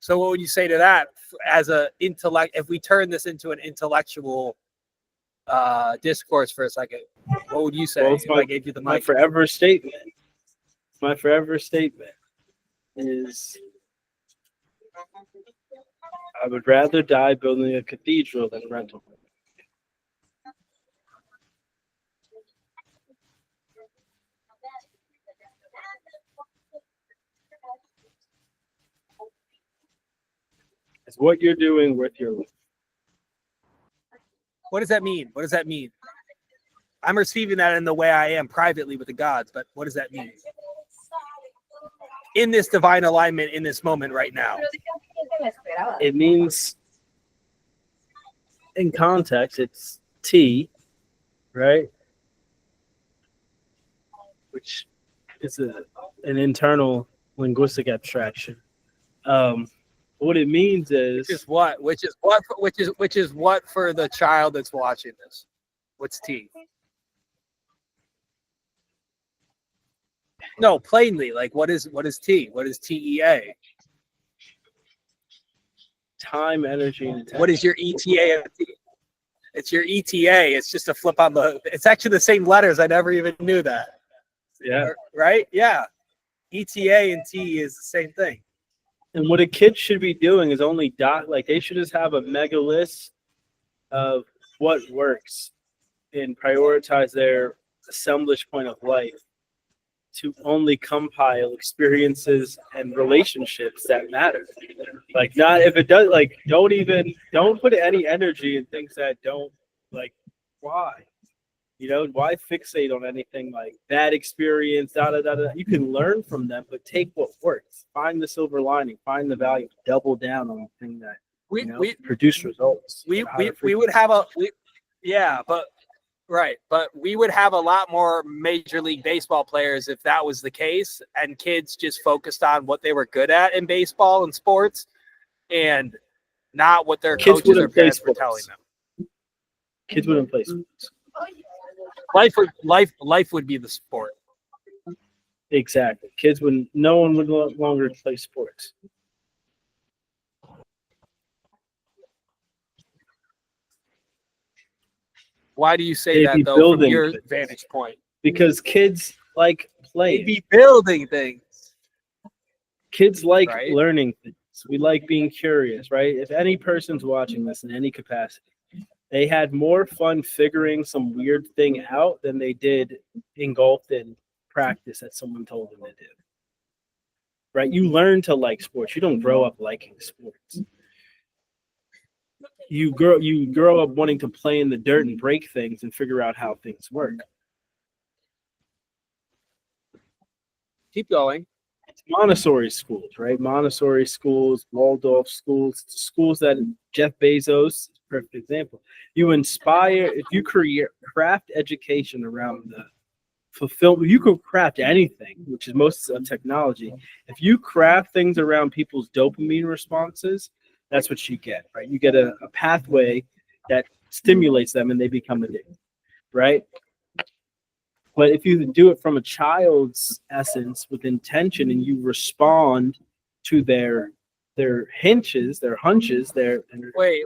So what would you say to that as a intellect? If we turn this into an intellectual discourse for a second, what would you say? Well, if I gave you the mic? My forever statement is I would rather die building a cathedral than a rental. Is what you're doing with your life. What does that mean? What does that mean? I'm receiving that in the way I am privately with the gods, but what does that mean? In this divine alignment, in this moment right now. It means in context, it's T, right? Which is an internal linguistic abstraction. What it means is which is what for the child that's watching this. What's T? No, plainly, like what is T? What is TEA? time, energy, and attention. What is your ETA of T? It's your ETA. It's just a flip on the. It's actually the same letters. I never even knew that. Yeah. Right? Yeah. ETA and T is the same thing. And what a kid should be doing is only like they should just have a mega list of what works and prioritize their assemblage point of life to only compile experiences and relationships that matter. Like, not if it does, like, don't put any energy in things that don't, like, why? You know, why fixate on anything like bad experience, da da da da? You can learn from them, but take what works. Find the silver lining, find the value, double down on the thing that produce results. We would have but we would have a lot more Major League Baseball players if that was the case, and kids just focused on what they were good at in baseball and sports, and not what their coaches or parents were telling them. Kids wouldn't play sports. Life would be the sport. Exactly. No one would no longer play sports. Why do you say that, though, from your vantage point? Because kids like playing. They'd be building things. Kids like learning things. We like being curious, right? If any person's watching this in any capacity, they had more fun figuring some weird thing out than they did engulfed in practice that someone told them to do. Right? You learn to like sports. You don't grow up liking sports. You grow up wanting to play in the dirt and break things and figure out how things work. Keep going. It's Montessori schools, right? Montessori schools, Waldorf schools, schools that Jeff Bezos, perfect example. You inspire, if you craft education around the fulfillment, you could craft anything, which is most of technology. If you craft things around people's dopamine responses, that's what you get, right? You get a pathway that stimulates them and they become addicted, right? But if you do it from a child's essence with intention and you respond to their hunches, Wait.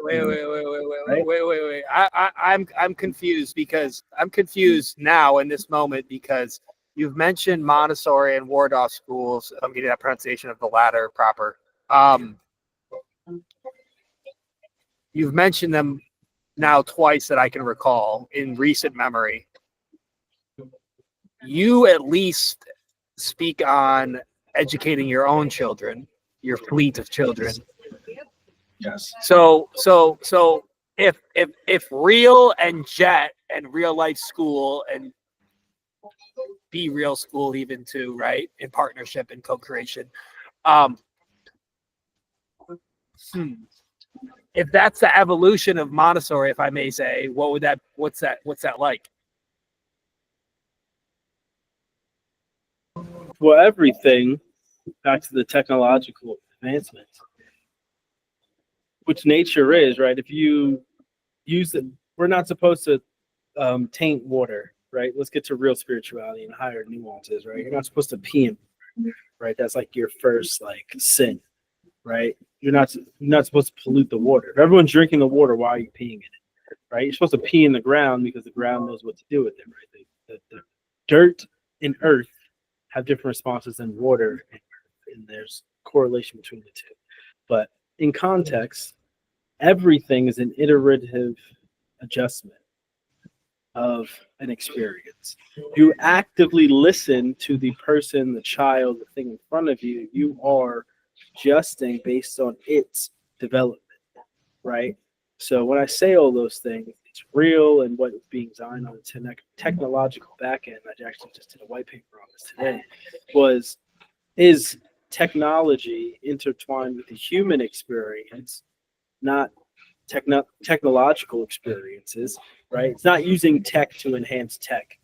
I'm confused because I'm confused now in this moment because you've mentioned Montessori and Waldorf schools. I'm getting that pronunciation of the latter proper. You've mentioned them now twice that I can recall in recent memory. You at least speak on educating your own children, your fleet of children. Yes. So if Real and Jet and Real Life School and Be Real School even too, right, in partnership and co-creation, if that's the evolution of Montessori, if I may say, what's that like? Well, everything back to the technological advancements, which nature is, right? If you use it, we're not supposed to taint water, right? Let's get to real spirituality and higher nuances, right? You're not supposed to pee in water, right? That's like your first sin, right? You're not supposed to pollute the water. If everyone's drinking the water, why are you peeing in it, right? You're supposed to pee in the ground because the ground knows what to do with it, right? The dirt and earth have different responses than water and earth, and there's correlation between the two. But in context, everything is an iterative adjustment of an experience. You actively listen to the person, the child, the thing in front of you. You are adjusting based on its development, right? So when I say all those things, it's real, and what is being designed on the technological back end, I actually just did a white paper on this today, is technology intertwined with the human experience, not technological experiences, right? It's not using tech to enhance tech.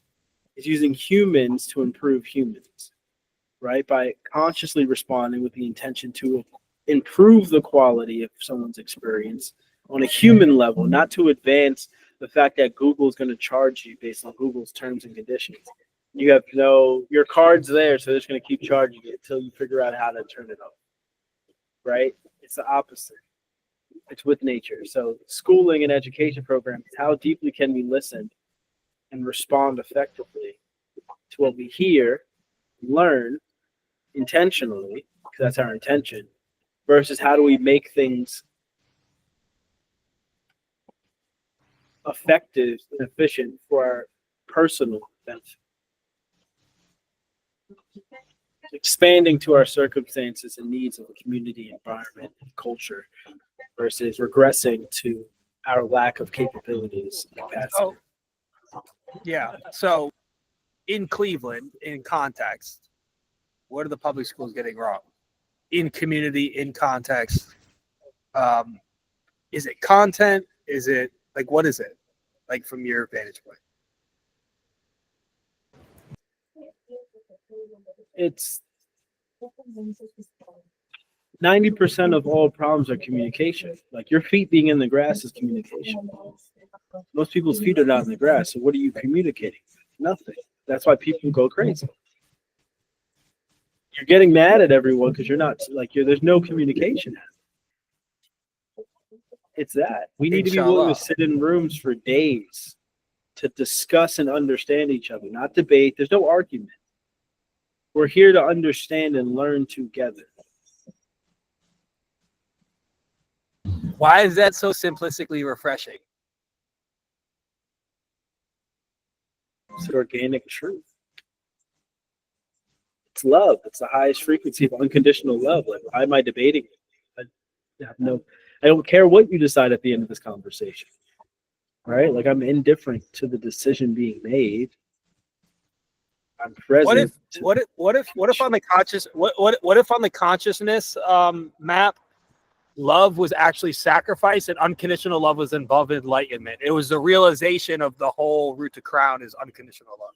It's using humans to improve humans, right? By consciously responding with the intention to improve the quality of someone's experience on a human level, not to advance the fact that Google is going to charge you based on Google's terms and conditions. You have your card's there, so they're just going to keep charging you until you figure out how to turn it off, right? It's the opposite. It's with nature. So schooling and education programs, how deeply can we listen and respond effectively to what we hear, learn intentionally, because that's our intention, versus how do we make things effective and efficient for our personal benefit. Expanding to our circumstances and needs of the community, environment, and culture versus regressing to our lack of capabilities and capacity. Oh, yeah. So in Cleveland, in context, what are the public schools getting wrong? In community, in context, is it content? Is it like, what is it like from your vantage point? It's 90% of all problems are communication. Like your feet being in the grass is communication. Most people's feet are not in the grass. So what are you communicating? Nothing. That's why people go crazy. You're getting mad at everyone because you're not there's no communication. It's that we need to be willing to sit in rooms for days to discuss and understand each other, not debate. There's no argument. We're here to understand and learn together. Why is that so simplistically refreshing? It's organic truth. It's love. It's the highest frequency of unconditional love. Like, why am I debating? I don't care what you decide at the end of this conversation. Right? Like, I'm indifferent to the decision being made. I'm present. What if on the consciousness map, love was actually sacrifice and unconditional love was above enlightenment? It was the realization of the whole root to crown is unconditional love.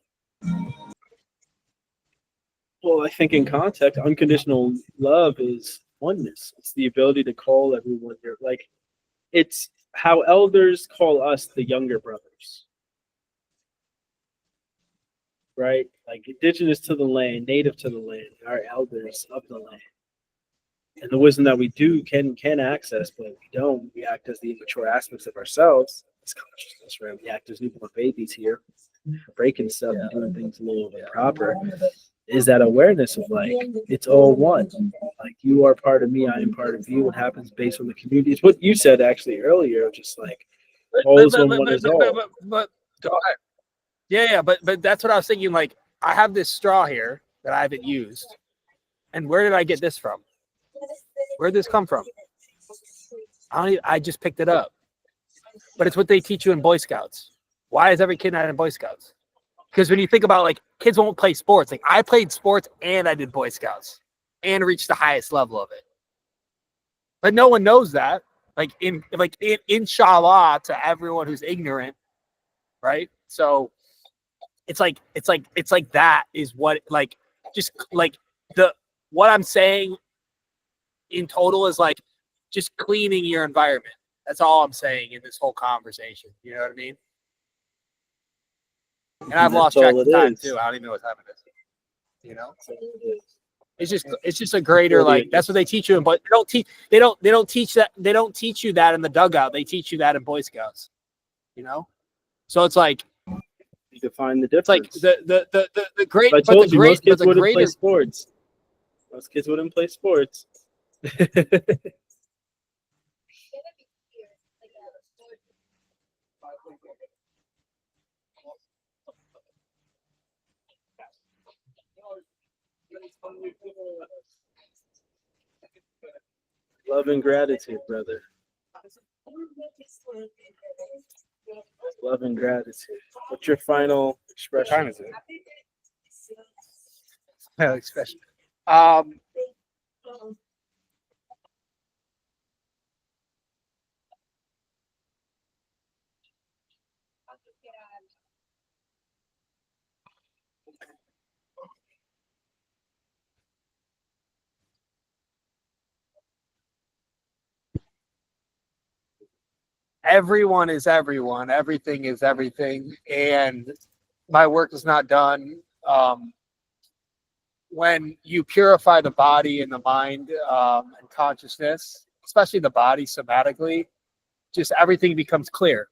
Well, I think in context, unconditional love is oneness. It's the ability to call everyone here. Like, it's how elders call us the younger brothers. Right? Like indigenous to the land, native to the land, our elders of the land. And the wisdom that we do can access, but we don't. We act as the immature aspects of ourselves. It's consciousness, right? We act as newborn babies here, breaking stuff and doing things a little bit proper. Is that awareness of like, it's all one. Like you are part of me, I am part of you. What happens based on the community? It's what you said actually earlier, just like all is one, one is all. But go ahead. Yeah, but that's what I was thinking. Like, I have this straw here that I haven't used, and where did I get this from? Where did this come from? I just picked it up. But it's what they teach you in Boy Scouts. Why is every kid not in Boy Scouts? Because when you think about like kids won't play sports. Like I played sports and I did Boy Scouts and reached the highest level of it. But no one knows that. Inshallah to everyone who's ignorant, right? So it's like that is what like just like what I'm saying in total is like just cleaning your environment. That's all I'm saying in this whole conversation. You know what I mean? And I've lost track of time too. I don't even know what time it is. You know? It's just a greater like that's what they teach you, but they don't teach you that in the dugout. They teach you that in Boy Scouts. You know? So it's like you define the difference. It's like the great I told you most kids wouldn't play sports. Most kids wouldn't play sports. Love and gratitude, brother. Love and gratitude. What's your final expression? What time is it? Final expression. everyone is everyone, everything is everything, and my work is not done. When you purify the body and the mind and consciousness, especially the body somatically, just everything becomes clear.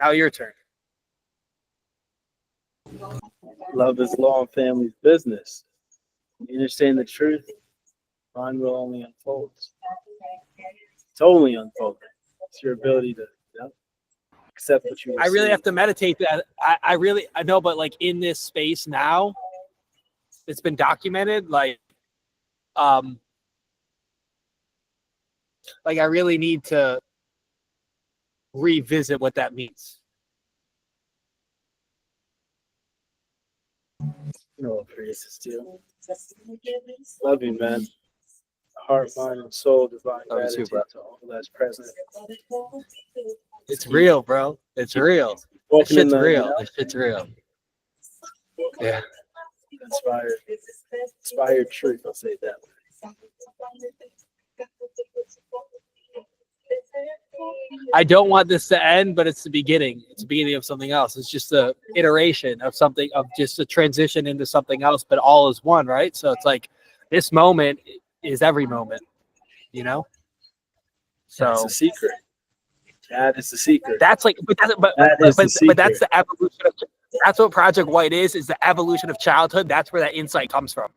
Now your turn. Love is law and family's business. You understand the truth, mind will only unfold. It's only unfolding. It's your ability to accept what you receive. I really have to meditate that. I know, but like in this space now, it's been documented. Like I really need to revisit what that means. No, praises to you. Love you, man. Heart, mind, and soul, divine gratitude to all that's present. It's real, bro. It's real. This shit's real. This shit's real. Yeah. Inspired truth, I'll say it that way. I don't want this to end, but it's the beginning. It's the beginning of something else. It's just the iteration of something, of just a transition into something else, but all is one, right? So it's like this moment is every moment, you know? So that's the secret. That is the secret. That's like, but that's the evolution of, that's what Project White is the evolution of childhood. That's where that insight comes from.